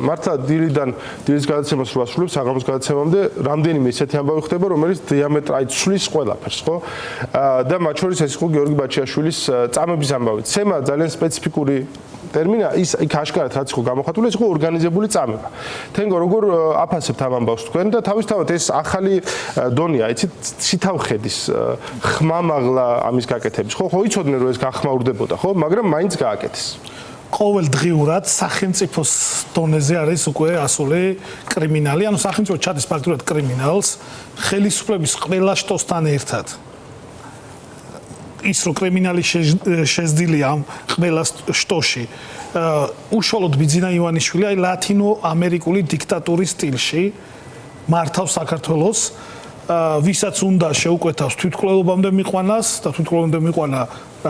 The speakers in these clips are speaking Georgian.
მართლა დილის გადაცემას რო ასრულებს, საღამოს გადაცემამდე რამდენიმე ისეთი ამბავი ხდება, რომელიც დიამეტრალურად ცვლის ყველაფერს, ხო? და მათ შორის ეს იყო გიორგი ბაჩიაშვილის წამების ამბავი. ცემა ძალიან სპეციფიკური ტერმინა, ის იქ აშკარად რაც იყო გამოხატული, ეს იყო ორგანიზებული წამება. თენგო როგორ აფასებთ ამ ამბავს თქვენ და თავისთავად ეს ახალი დონია, იცით, ცითავხედის ხმამაღლა ამის გაკეთების, ხო? ხო იცოდნენ რომ ეს გახმაურდებოდა, ხო? მაგრამ მაინც გააკეთეს. ყოველდღიურად სახელმწიფოს დონეზე არის უკვე ასული კრიმინალი, ანუ სახელმწიფო ჩადის ფაქტურად კრიმინალს ხელისუფლების ყველა შტოსთან ერთად. ის რომ კრიმინალი შეზდილია ამ ყველა შტოში. უშუალოდ ბიძინა ივანიშვილი აი ლათინო ამერიკული დიქტატურის სტილში მართავს საქართველოს, ვისაც უნდა შეუკვეთავს თვითმკვლელობამდე მიყვანას და თვითმკვლელობამდე მიყვანა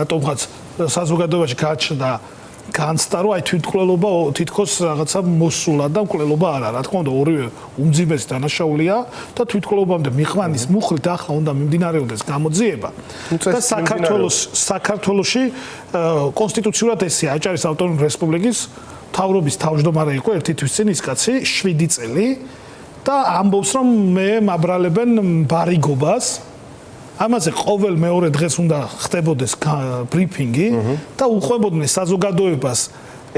რატომღაც საზოგადოებაში გაჩნდა განცდა რომ აი თვითმკვლელობა თითქოს რაღაცა მოსულა და მკვლელობა არა, რა თქმა უნდა ორივე უმძიმესი დანაშაულია და თვითმკვლელობამდე მიყვანის მუხლით ახლა უნდა მიმდინარეობდეს გამოძიება და საქართველოში კონსტიტუციურად ესეა აჭარის ავტონომიური რესპუბლიკის მთავრობის თავმჯდომარე იყო ერთი თვის წინ ის კაცი 7 წელი და ამბობს რომ მე მაბრალებენ ბარიგობას ამაზე ყოველ მეორე დღეს უნდა ხდებოდეს ბრიფინგი და უყვებოდნენ საზოგადოებას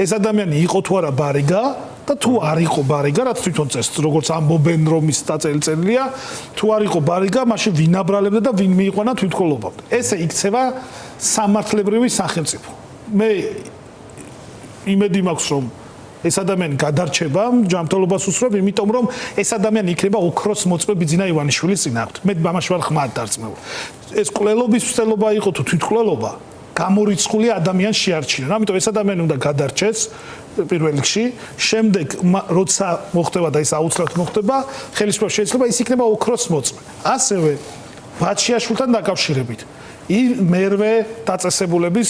ეს ადამიანი იყო თუ არა ბარიგა და თუ არ იყო ბარიგა, რაც თვითონ წეს როგორც ამბობენ რომ ის წელიწადია, თუ არ იყო ბარიგა, მაშინ ვინ აბრალებდა და ვინ მიიყვანა თვითმკვლელობამდე. ესე იქცევა სამართლებრივი სახელმწიფო. მე იმედი მაქვს რომ ეს ადამიანი გადარჩება, ჯანმრთელობას უსწრებ, იმიტომ რომ ეს ადამიანი იქნება ოქროს მოწმე ბიძინა ივანიშვილის წინააღმდეგ. მე ამაში ვარ ხმად დარწმუნებული. ეს კვლელობის ცდელობა იყო თუ თვითმკვლელობა, გამორიცხული ადამიანს შეარჩინა. ამიტომ ეს ადამიანი უნდა გადარჩეს პირველ რიგში, შემდეგ როცა მოხდება და ის აუცილებლად მოხდება, ხელისუფლება შეიძლება ის იქნება ოქროს მოწმე. ასევე ბაჩიაშვილთან დაკავშირებით მერვე დაწესებულების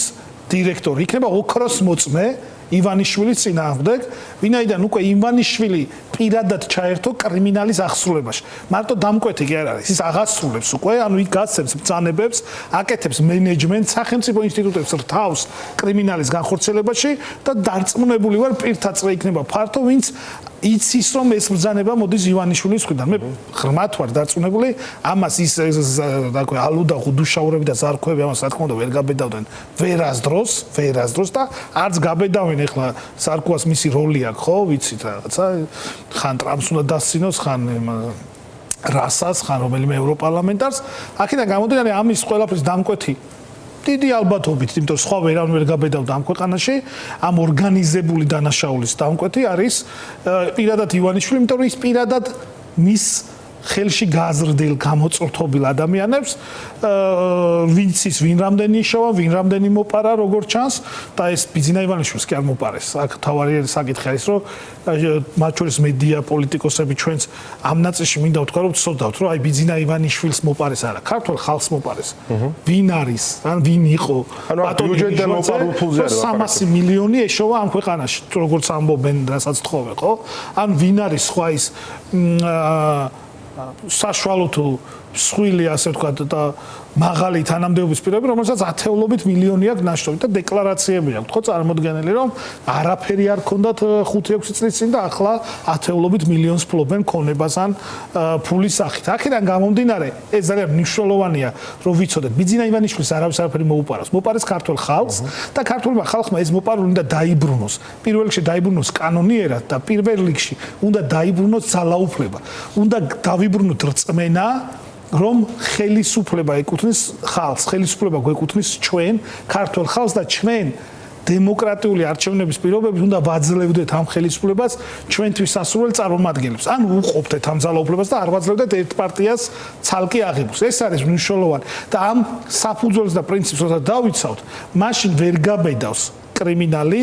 დირექტორი იქნება ოქროს მოწმე ივანიშვილის წინააღმდეგ, ვინაიდან უკვე ივანიშვილი პირადად ჩაერთო კრიმინალის აღსრულებაში. მარტო დამკვეთი კი არ არის, ის აღასრულებს უკვე, ანუ იქ გასცემს ბრძანებებს, აკეთებს მენეჯმენტს, სახელმწიფო ინსტიტუტებს რთავს კრიმინალის განხორციელებაში და დარწმუნებული ვარ პირთა წრე იქნება ფართო, ვინც იცის რომ ეს ბრძანება მოდის ივანიშვილის მხრიდან. მე ღრმად ვარ დარწმუნებული, ამას ის ალუდა ხუდუშაურები და ზარქოები ამას რა თქმა უნდა ვერ გაბედავდნენ ვერასდროს და არც გაბედავენ ეხლა სარკოას მისი როლი აქვს, ხო, ვიცით რაღაცა, ხან ტრამპს უნდა დასცინოს, ხან რასას, ხან რომელიმე ევროპარლამენტარს. აქედან გამომდინარე ამის ყველაფრის დამკვეთი დიდი ალბათობით, იმიტომ რომ სხვა ვერავინ ვერ გაბედავდა ამ ქვეყანაში, ამ ორგანიზებული დანაშაულის დამკვეთი არის პირადად ივანიშვილი, იმიტომ რომ ის პირადად მის ხელში გაზრდილ გამოწვრთობილ ადამიანებს ვინც ის ვინ რამდენი იშოვა, ვინ რამდენი მოპარა, როგორც ჩანს და ეს ბიძინა ივანიშვილს კი არ მოპარეს. აქ თავარი საკითხი არის, რომ მათ შორის მედია პოლიტიკოსები ჩვენც ამ ნაწილში მინდა ვთქვა, რომ ვცოდავთ, რომ აი ბიძინა ივანიშვილს მოპარეს არა, ქართულ ხალხს მოპარეს. ვინ არის, ან ვინ იყო? ბიუჯეტიდან მოპარულ ფულზე არა. 300 მილიონი ეშოვა ამ ქვეყანაში, როგორც ამბობენ, რასაც თხოვე, ხო? ან ვინ არის სხვა ის საშუალო თუ მსხვილი ასე ვთქვათ და მაღალი თანამდებობის პირები, რომელსაც ათეულობით მილიონი აქვს ნაშრომი და დეკლარაციები აქვს, ხო, წარმოდგენილი, რომ არაფერი არ ქონდათ 5-6 წლის წინ და ახლა ათეულობით მილიონს ფლობენ ქონებას ან ფულის სახით. აქედან გამომდინარე, ეს ძალიან მნიშვნელოვანია, რომ ვიცოდეთ, ბიძინა ივანიშვილს არავის არაფერი მოუპარავს. მოპარეს ქართულ ხალხს და ქართულმა ხალხმა ეს მოპარული უნდა დაიბრუნოს. პირველ რიგში დაიბრუნოს კანონიერად და პირველ რიგში უნდა დაიბრუნოს ძალაუფლება. უნდა დავიბრუნოთ რწმენა რომ ხელისუფლება ეკუთვნის ხალხს, ხელისუფლება გვეკუთვნის ჩვენ, ქართულ ხალხს და ჩვენ დემოკრატიული არჩევნების პირობებით უნდა ვაძლევდეთ ამ ხელისუფლებას ჩვენთვის სასურველ წარმომადგენლებს. ან უყოფდეთ ამ ძალაუფლებას და არ ვაძლევდეთ ერთ პარტიას ცალკე აღებულს. ეს არის მნიშვნელოვანი და ამ საფუძველს და პრინციპს როცა დავიცავთ, მაშინ ვერ გაბედავს კრიმინალი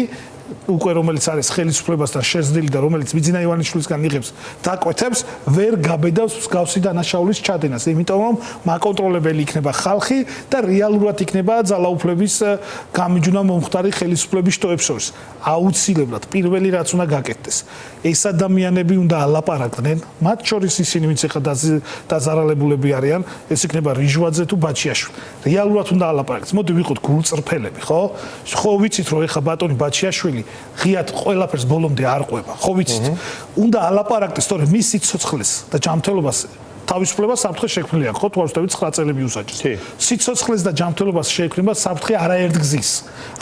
უკვე რომელიც არის ხელისუფლებასთან შეზდილი და რომელიც ბიძინა ივანიშვილისგან იღებს დაკვეთებს, ვერ გაბედავს მსგავსი დანაშაულის ჩადენას, იმიტომ რომ მაკონტროლებელი იქნება ხალხი და რეალურად იქნება ძალაუფლების გამიჯვნა მომხდარი ხელისუფლების შტოებს შორის. აუცილებლად პირველი რაც უნდა გაკეთდეს, ეს ადამიანები უნდა ალაპარაკდნენ, მათ შორის ისინი ვინც ეხლა დაზარალებულები არიან, ეს იქნება რიჟვაძე თუ ბაჩიაშვილი. რეალურად უნდა ალაპარაკდეს. მოდი ვიყოთ გულწრფელები, ხო? ხო ვიცით რომ ეხლა ბატონი ბაჩიაშვილი ივანიშვილი ღიად ყველაფერს ბოლომდე არ ყვება. ხო ვიცით? უნდა ალაპარაკდეს სწორედ მის სიცოცხლეს და ჯანმრთელობას თავისუფლება საფრთხე შექმნილი აქვს, ხო თუ არ ვსწავლით 9 წელები უსაჯეს. სიცოცხლეს და ჯანმრთელობას შექმნება საფრთხე არაერთგზის.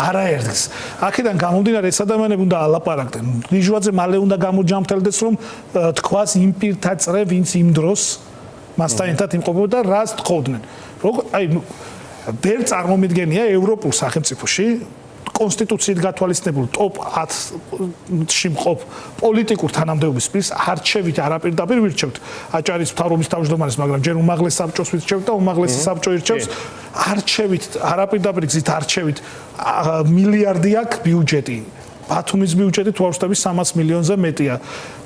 არაერთგზის. აქედან გამომდინარე ეს ადამიანები უნდა ალაპარაკდნენ. ნიჟვაძე მალე უნდა გამოჯანმრთელდეს რომ თქვას იმ პირთა წრე, ვინც იმ დროს მასთან ერთად იმყოფებოდა და რას თხოვდნენ. აი ვერ წარმომიდგენია ევროპულ სახელმწიფოში კონსტიტუციით გათვალისწინებულ ტოპ 10-ში მყოფ პოლიტიკურ თანამდებობის პირს არჩევით არაპირდაპირ ვირჩევთ აჭარის მთავრობის თავმჯდომარეს, მაგრამ ჯერ უმაღლეს საბჭოს ვირჩევთ და უმაღლესი საბჭო ირჩევს არჩევით არაპირდაპირ გზით არჩევით მილიარდი აქვს ბიუჯეტი. ბათუმის ბიუჯეტი თუ არ ვსწავლები 300 მილიონზე მეტია.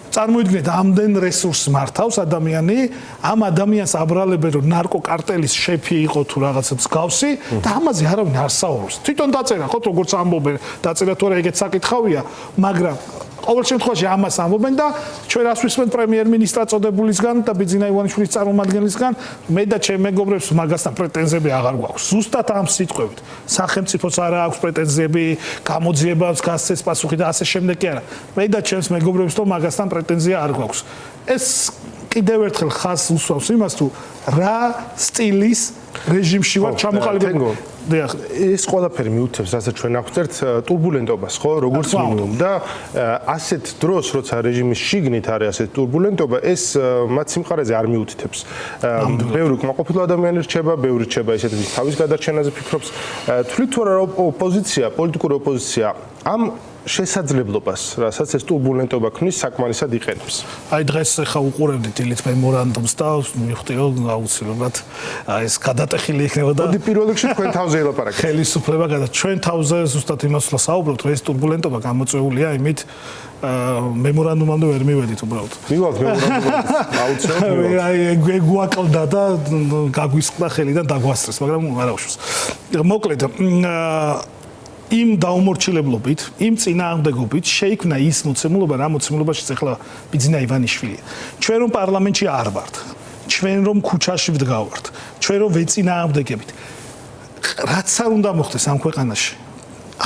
წარმოიდგინეთ ამდენ რესურსს მართავს ადამიანი, ამ ადამიანს აბრალებენ რომ ნარკოკარტელის შეფი იყო თუ რაღაცა მსგავსი და ამაზე არავინ არ საუბრობს. თვითონ დაწერა ხო როგორც ამბობენ, დაწერა თუ არა ეგეც საკითხავია, მაგრამ ყოველ შემთხვევაში ამას ამბობენ და ჩვენ რას ვისმენთ პრემიერ-მინისტრად წოდებულისგან და ბიძინა ივანიშვილის წარმომადგენლისგან, მე და ჩემი მეგობრებს მაგასთან პრეტენზიები აღარ გვაქვს. ზუსტად ამ სიტყვებით. სახელმწიფოს არა აქვს პრეტენზიები, გამოძიებას გასცეს პასუხი და ასე შემდეგ კი არა. მე და ჩემს მეგობრებს თო მაგასთან პრეტენზია არ გვაქვს. ეს კიდევ ერთხელ ხაზს უსვამს იმას თუ რა სტილის რეჟიმში ვარ ჩამოყალიბებული. ეს ყველაფერი მიუთითებს, რასაც ჩვენ აღვწერთ турბულენტობას, ხო, როგორც მინიმუმ და ასეთ დროს, როცა რეჟიმის შიგნით არის ასეთ турბულენტობა, ეს მათ სიმყარეზე არ მიუთითებს. ბევრი კმაყოფილო ადამიანი რჩება, ბევრი რჩება ისეთი, ვის თავის გადარჩენაზე ფიქრობს. თვლით თუ არა ოპოზიცია, პოლიტიკური ოპოზიცია ამ შესაძლებლობას, რასაც ეს турბულენტობა ქმნის, საკმარისად იყენებს. აი დღეს ხა უყურებდით დილით მემორანდუმს და მივხვდი რომ აუცილებლად ეს გადატეხილი იქნება და მოდი პირველ რიგში თქვენ თავზე ელაპარაკეთ. ხელისუფლება ჩვენ თავზე ზუსტად იმას ვსაუბრობთ, რომ ეს турბულენტობა გამოწვეულია იმით მემორანდუმამდე ვერ მივედით უბრალოდ. მივალთ მემორანდუმამდე. აუცილებლად. აი გვაკლდა და გაგვისყდა ხელიდან დაგვასწრეს, მაგრამ არა უშავს. მოკლედ იმ დაუმორჩილებლობით, იმ წინააღმდეგობით შეიქმნა ის მოცემულობა, რა მოცემულობაშიც ახლა ბიძინა ივანიშვილია. ჩვენ რომ პარლამენტში არ ვართ, ჩვენ რომ ქუჩაში ვდგავართ, ჩვენ რომ ვეწინააღმდეგებით. რაც არ უნდა მოხდეს ამ ქვეყანაში,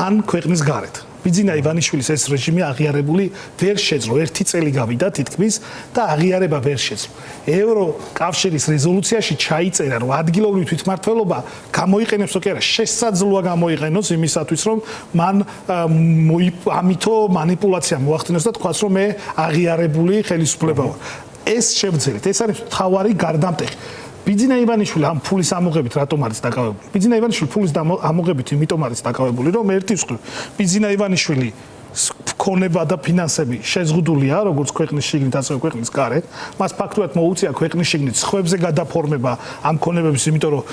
ან ქვეყნის გარეთ. ბიძინა ივანიშვილის ეს რეჟიმი აღიარებული ვერ შეძლო, 1 წელი გავიდა თითქმის და აღიარება ვერ შეძლო. ევროკავშირის რეზოლუციაში ჩაიწერა, რომ ადგილობრივი თვითმმართველობა გამოიყენებს კი არა, შესაძლოა გამოიყენოს იმისათვის, რომ მან ამითო манипуляცია მოახდინოს და თქვას, რომ მე აღიარებული ხელისუფლება ვარ. ეს შევძელით, ეს არის თავარი გარდამტეხი. ბიძინა ივანიშვილი ამ ფულის ამოღებით რატომ არის დაკავებული? ბიძინა ივანიშვილი ფულის ამოღებით იმიტომ არის დაკავებული, რომ ერთი მხრივ ბიძინა ივანიშვილი ქონება და ფინანსები შეზღუდულია როგორც ქვეყნის შიგნით, ასევე ქვეყნის გარეთ. მას ფაქტურად მოუწია ქვეყნის შიგნით სხვებზე გადაფორმება ამ ქონებების, იმიტომ რომ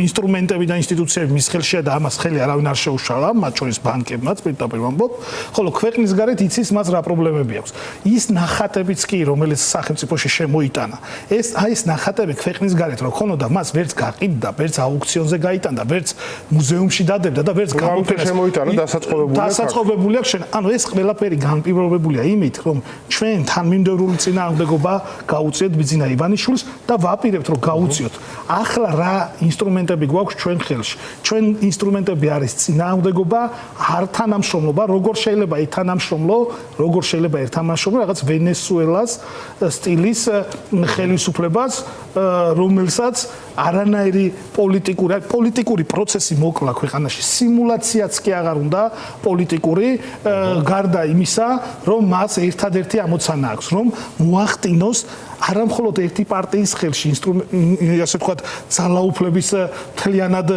ინსტრუმენტები და ინსტიტუციები მის ხელშია და ამას ხელი არავინ არ შეუშალა, მათ შორის ბანკებმაც პირდაპირ ვამბობ. ხოლო ქვეყნის გარეთ იცის მას რა პრობლემები აქვს. ის ნახატებიც კი, რომელიც სახელმწიფოში შემოიტანა. ეს ნახატები ქვეყნის გარეთ რო ქონოდა, მას ვერც გაყიდდა, ვერც აუქციონზე გაიტანდა, ვერც მუზეუმში დადებდა და ვერც გამოფენას შემოიტანა დასაწყობებული აქვს შენ. ანუ ეს ყველაფერი განპირობებულია იმით, რომ ჩვენ თანმიმდევრული წინააღმდეგობა გაუწიეთ ბიძინა ივანიშვილს და ვაპირებთ, რომ გაუწიოთ. ახლა რა ინსტრუმენტები გვაქვს ჩვენ ხელში? ჩვენ ინსტრუმენტები არის წინააღმდეგობა, ართანამშრომლობა, როგორ შეიძლება ერთანამშრომლო, რაღაც ვენესუელას სტილის ხელისუფლებას, რომელსაც არანაირი პოლიტიკური პროცესი მოკლა ქვეყანაში. სიმულაციაც კი აღარ უნდა პოლიტიკური, გარდა იმისა, რომ მას ერთადერთი ამოცანა აქვს, რომ მოახდინოს არა მხოლოდ ერთი პარტიის ხელში ასე ვთქვათ, ძალაუფლების მთლიანად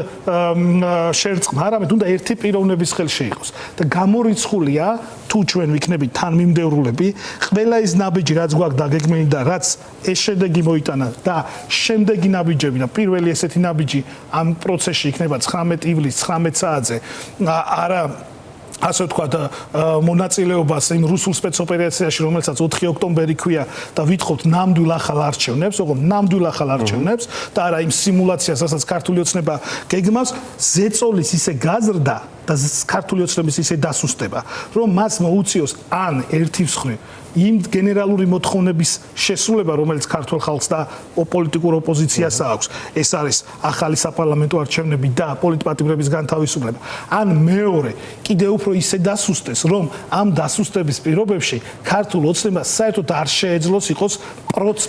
შერწყმა, არამედ უნდა ერთი პიროვნების ხელში იყოს. და გამორიცხულია თუ ჩვენ ვიქნებით თანმიმდევრულები, ყველა ის ნაბიჯი, რაც გვაქვს დაგეგმილი და რაც ეს შედეგი მოიტანა და შემდეგი ნაბიჯები და პირველი ესეთი ნაბიჯი ამ პროცესში იქნება 19 ივლისს 19 საათზე, არა ასე ვთქვათ, მონაწილეობას იმ რუსულ სპეცოპერაციაში, რომელსაც 4 ოქტომბერი ქვია და ვითხოვთ ნამდვილ ახალ არჩევნებს, და არა იმ სიმულაციას, რასაც ქართული ოცნება გეგმავს, ზეწოლის ისე გაზრდა და ქართული ოცნების ისე დასუსტება, რომ მას მოუწიოს ან ერთი მხრივ იმ გენერალური მოთხოვნების შესრულება, რომელიც ქართულ ხალხს და პოლიტიკურ ოპოზიციას აქვს, ეს არის ახალი საპარლამენტო არჩევნები და პოლიტპატიმრების განთავისუფლება. ან მეორე, კიდევ უფრო ისე დასუსტეს, რომ ამ დასუსტების პირობებში ქართულ ოცნებას საერთოდ არ შეეძლოს იყოს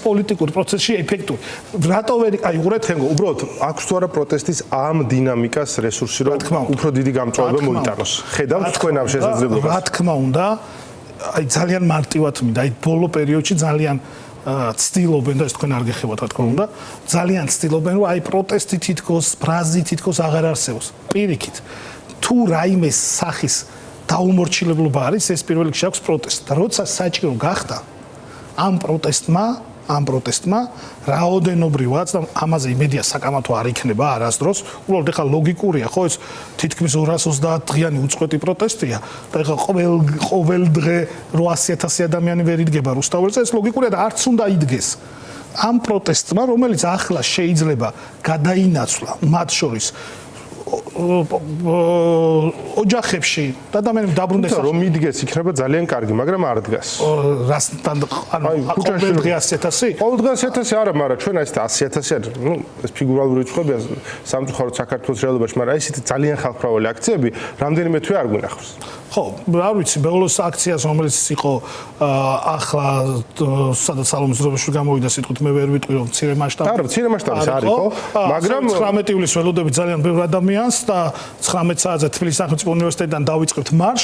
პოლიტიკურ პროცესში ეფექტური. რატო ვერ აიღურეთ თენგო? უბრალოდ აქვს თუ არა პროტესტის ამ დინამიკას რესურსი, რომ უფრო დიდი გამწვავება მოიტანოს. ხედავთ თქვენ ამ შესაძლებლობას? რა თქმა უნდა, აი ძალიან მარტივად მინდა, აი ბოლო პერიოდში ძალიან ცდილობენ და ეს თქვენ არ გეხებათ რა თქმა უნდა, ძალიან ცდილობენ, რომ აი პროტესტი თითქოს, ბრაზი თითქოს აღარ არსებობს. პირიქით, თუ რაიმე სახის დაუმორჩილებლობა არის, ეს პირველ რიგში აქვს პროტესტი. და როცა საჭირო გახდა ამ პროტესტმა რაოდენობრივად და ამაზე იმედია საკამათო არ იქნება არასდროს. უბრალოდ ეხლა ლოგიკურია, ხო, ეს თითქმის 230 დღიანი უწყვეტი პროტესტია და ეხლა ყოველ დღე 800,000 ადამიანი ვერ იდგება რუსთაველზე, ეს ლოგიკურია და არც უნდა იდგეს. ამ პროტესტმა, რომელიც ახლა შეიძლება გადაინაცვლა მათ შორის ოჯახებში და ადამიანები დაბრუნდეს რომ მიდგეს იქნება ძალიან კარგი, მაგრამ არ დგას. რასთან ყოველ დღე 100,000? ყოველ დღე 100,000 არა, მაგრამ ჩვენ ეს 100,000 არის. ნუ ეს ფიგურალური რიცხვებია სამწუხაროდ საქართველოს რეალობაში, მაგრამ აი ესეთი ძალიან ხალხმრავალი აქციები რამდენიმე თვე არ გვინახავს. ხო, არ ვიცი, ბოლოს აქციას რომელიც იყო ახლა სადაც სალომეს დროშში გამოვიდა სიტყვით მე ვერ ვიტყვი რომ მცირე მასშტაბი. არა, მცირე მასშტაბის არის ხო? მაგრამ 19 ივლისს ველოდებით ძალიან ბევრ ადამიანს და 19 საათზე თბილისის სახელმწიფო უნივერსიტეტიდან დავიწყებთ მარშ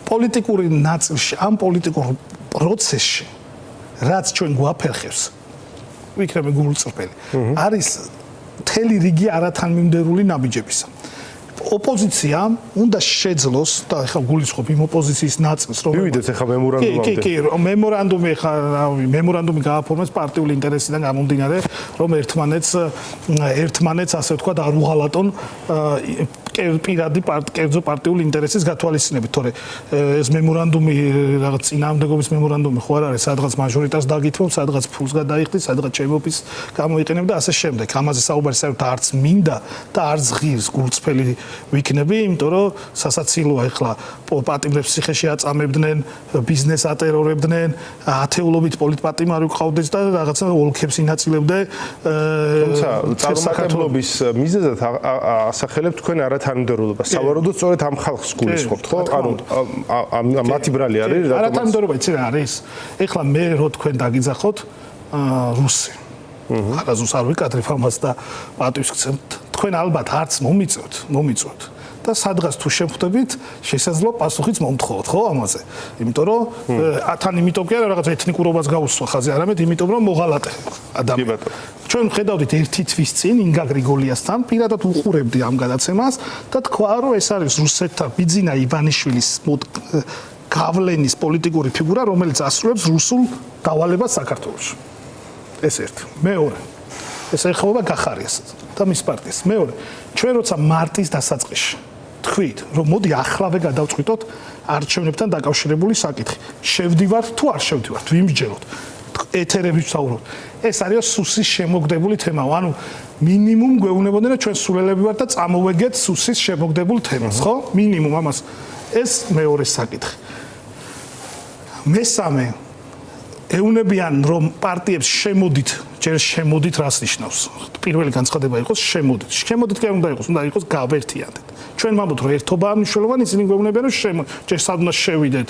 პოლიტიკური ნაწილში, ამ პოლიტიკურ პროცესში, რაც ჩვენ გვაფერხებს, ვიქნები გულწრფელი. არის მთელი რიგი არათანმიმდევრული ნაბიჯებისა. ოპოზიციამ უნდა შეძლოს და ეხლა გულისხმობ იმ ოპოზიციის ნაწილს, რომ მივიდეთ ეხლა მემორანდუმამდე. კი, მემორანდუმი ეხლა მემორანდუმი გააფორმეს პარტიული ინტერესიდან გამომდინარე, რომ ერთმანეთს ასე ვთქვათ არ უღალატონ პირადი კერძო პარტიული ინტერესის გათვალისწინებით, თორე ეს მემორანდუმი რაღაც წინააღმდეგობის მემორანდუმი ხო არ არის, სადღაც მაჟორიტას დაგითმობ, სადღაც ფულს გადაიხდი, სადღაც ჩემოფის გამოიყენებ და ასე შემდეგ. ამაზე საუბარი საერთოდ არც მინდა და არც ღირს გულწრფელი ვიქნები, იმიტომ რომ სასაცილოა ეხლა პატიმრებს ციხეში აწამებდნენ, ბიზნეს ატერორებდნენ, ათეულობით პოლიტპატიმარი ყავდეს და რაღაცა ოლქებს ინაწილებდა. თუმცა წარმატებლობის მიზეზად ასახელებთ თქვენ არათანმიმდევრულობას. სავარაუდოდ სწორედ ამ ხალხს გულისხმობთ, ხო? ანუ მათი ბრალი არის, რატომ არათანმიმდევრობა იცი რა არის? ეხლა მე რო თქვენ დაგიძახოთ რუსი. არაზუსტ არ ვიკადრებ ამას და პატივს გცემთ. თქვენ ალბათ არც მომიწევთ და სადღაც თუ შეხვდებით, შესაძლოა პასუხიც მომთხოვოთ, ხო, ამაზე. იმიტომ რომ თან იმიტომ კი არა რაღაც ეთნიკურობას გაუსვა ხაზი, არამედ იმიტომ რომ მოღალატე ადამიანი. ჩვენ ხედავდით ერთი თვის წინ ინგა გრიგოლიასთან, პირადად უყურებდი ამ გადაცემას და თქვა რომ ეს არის რუსეთთან ბიძინა ივანიშვილის გავლენის პოლიტიკური ფიგურა, რომელიც ასრულებს რუსულ დავალებას საქართველოში. ეს ერთი. მეორე. ეს ეხება გახარიასაც და მის პარტიას. მეორე, ჩვენ როცა მარტის დასაწყისში თქვით, რომ მოდი ახლავე გადავწყვიტოთ არჩევნებთან დაკავშირებული საკითხი. შევდივართ თუ არ შევდივართ, ვიმსჯელოთ. ეთერები ვსაუბრობთ. ეს არის სუსის შემოგდებული თემა. ანუ მინიმუმ გვეუბნებოდნენ რომ ჩვენ სულელები ვართ და წამოვეგეთ სუსის შემოგდებულ თემას, ხო? მინიმუმ ამას. ეს მეორე საკითხი. მესამე ეუნებიან რომ პარტიებს შემოდით რას ნიშნავს? პირველი განცხადება იყოს შემოდით. შემოდით კი არ უნდა იყოს, უნდა იყოს გავერთიანდეთ. ჩვენ ვამბობთ რომ ერთობაა მნიშვნელოვანი, ისინი გვეუბნებიან რომ ჯერ სად უნდა შევიდეთ.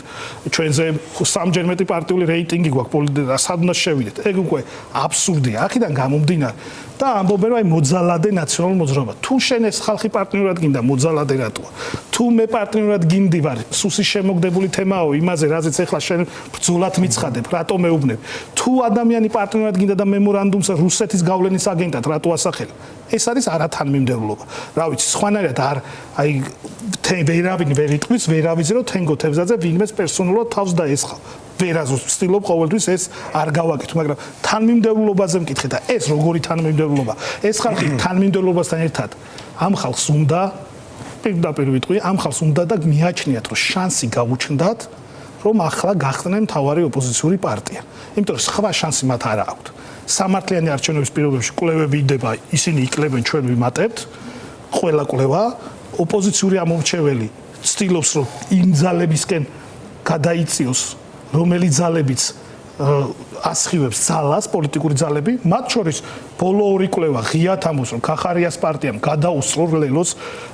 ჩვენზე სამჯერ მეტი პარტიული რეიტინგი გვაქვს პოლიტიკა, სად უნდა შევიდეთ. ეგ უკვე აბსურდია. აქედან გამომდინარე და ამბობენ რომ აი მოძალადე ნაციონალურ მოძრაობა. თუ შენ ეს ხალხი პარტნიორად გინდა მოძალადე რატოა? თუ მე პარტნიორად გინდი ვარ, სუსის შემოგდებული თემაო, იმაზე რაზეც ახლა შენ ბრძოლად მიცხადებ, რატო მეუბნებ? თუ ადამიანი პარტნიორად გინდა და მემორანდუმს რუსეთის გავლენის აგენტად რატო ასახელებ? ეს არის არათანმიმდევრულობა. რა ვიცი, სხვანაირად აი ვერავინ ვერ იტყვის, ვერავიზე რომ თენგო თევზაძე ვინმეს პერსონალურად თავს დაესხა. ვერაზუსტ ვცდილობ ყოველთვის ეს არ გავაკეთო, მაგრამ თანმიმდევრულობაზე მკითხე და ეს როგორი თანმიმდევრულობა? ეს ხალხი თანმიმდევრულობასთან ერთად ამ ხალხს უნდა პირდაპირ ვიტყვი, ამ ხალხს უნდა და მიაჩნიათ რომ შანსი გაუჩნდათ, რომ ახლა გახდნენ მთავარი ოპოზიციური პარტია. იმიტომ რომ სხვა შანსი მათ არ აქვთ. სამართლიანი არჩევნების პირობებში კვლევები იდება, ისინი იკლებენ, ჩვენ ვიმატებთ. ყველა კვლევა ოპოზიციური ამორჩეველი ცდილობს რომ იმ ძალებისკენ გადაიწიოს რომელიც ძალებიც ასხივებს ძალას პოლიტიკური ძალები მათ შორის ბოლო ორი კვლევა ღიათ ამბობს რომ ქახარიას პარტიამ გადაუსწრო ლელოს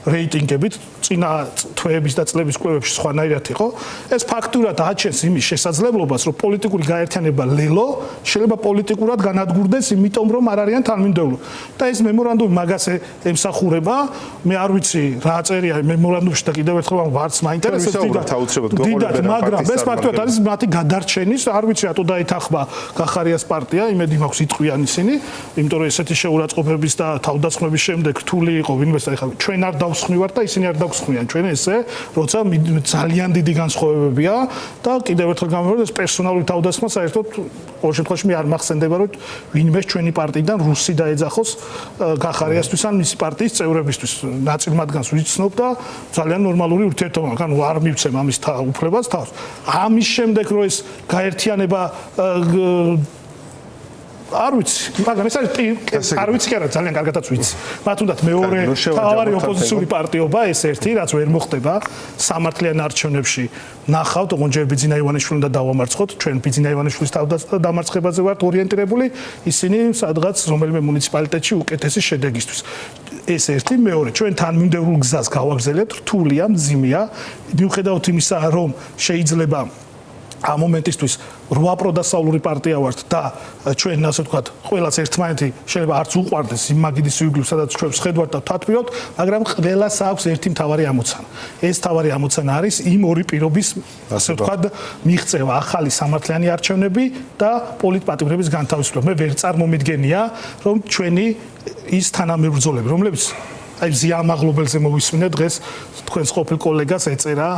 რეიტინგებით წინა თვეების და წლების კვლევებში სხვანაირად იყო ეს ფაქტურად აჩენს იმის შესაძლებლობას რომ პოლიტიკური გაერთიანება ლელო შეიძლება პოლიტიკურად განადგურდეს იმიტომ რომ არ არიან თანმიმდევრული და ეს მემორანდუმი მაგას ემსახურება მე არ ვიცი რა წერია მემორანდუმში და კიდევ ერთხელ ვარც მაინტერესებს დიდად მაგრამ ეს ფაქტურად არის მათი გადარჩენის არ ვიცი რატო დაეთანხმა ქახარიას პარტია იმედი მაქვს იტყვიან ისინი იმიტომ რომ ესეთი შეურაცხყოფების და თავდასხმების შემდეგ რთული იყო ვინმეს და ეხლა ჩვენ არ დავსხმივართ და ისინი არ დავსხმიან ჩვენ ესე როცა ძალიან დიდი განსხვავებებია და კიდევ ერთხელ გამოვიდა ეს პერსონალური თავდასხმა საერთოდ ყოველ შემთხვევაში მე არ მახსენდება რომ ვინმეს ჩვენი პარტიიდან რუსი დაეძახოს ქახარიასთვის ან მისი პარტიის წევრებისთვის ნაწილ მათგანს ვიცნობ და ძალიან ნორმალური ურთიერთობა ანუ არ მივცემ ამის უფლებას თავს ამის შემდეგ რომ ეს გაერთიანება არ ვიცი, მაგრამ ეს არის არ ვიცი კი არა ძალიან კარგადაც ვიცი. მათ უნდათ მეორე თავარი ოპოზიციური პარტიობა ეს ერთი რაც ვერ მოხდება სამართლიან არჩევნებში. ნახავთ, ოღონდ ჯერ ბიძინა ივანიშვილი უნდა დავამარცხოთ, ჩვენ ბიძინა ივანიშვილის დამარცხებაზე ვართ ორიენტირებული, ისინი სადღაც რომელიმე მუნიციპალიტეტში უკეთესი შედეგისთვის. ეს ერთი, მეორე, ჩვენ თანმიმდევრულ გზას გავაგზავნებთ, რთულია, მძიმეა, მიუხედავად იმისა, რომ შეიძლება ამ მომენტისთვის 8 პროდასავლური პარტია ვართ და ჩვენ ასე ვთქვათ, ყველას ერთმანეთი შეიძლება არც უყვარდეს იმ მაგიდის იგლებს, სადაც ჩვენ ვხედავთ და ვთათბირავთ, მაგრამ ყველას აქვს ერთი მთავარი ამოცანა. ეს მთავარი ამოცანა არის იმ ორი პირობის, ასე ვთქვათ, მიღწევა, ახალი სამართლიანი არჩევნები და პოლიტპატიმრების განთავისუფლება. მე ვერ წარმომიდგენია, რომ ჩვენი ის თანამებრძოლები, რომლებიც აი ზიამაღლობელზე მოვისმინე დღეს თქვენს ყოფილ კოლეგას ეწერა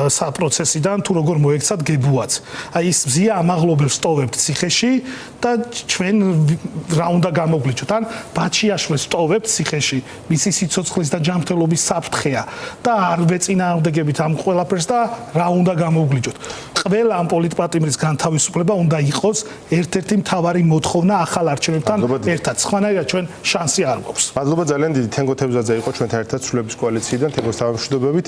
საპროცესიდან თუ როგორ მოექცათ გებუაც. აი ის ზიამაღლობელს სტოვებთ ციხეში და ჩვენ რა უნდა გამოგვლიჩოთ. ან ბაჩიაშვილს სტოვებთ ციხეში, მისი სიცოცხლის და ჯანმრთელობის საფრთხეა და არ ვეწინააღმდეგებით ამ ყველაფერს და რა უნდა გამოგვლიჩოთ. ყველა ამ პოლიტპატიმრის განთავისუფლება უნდა იყოს ერთ-ერთი მთავარი მოთხოვნა ახალ არჩევნებთან ერთად. სხვანაირად ჩვენ შანსი არ გვაქვს. მადლობა ძალიან დიდი თენგო თევზაძე იყო ჩვენთან ერთად სრულების კოალიციიდან თენგოს თავმჯდომარედ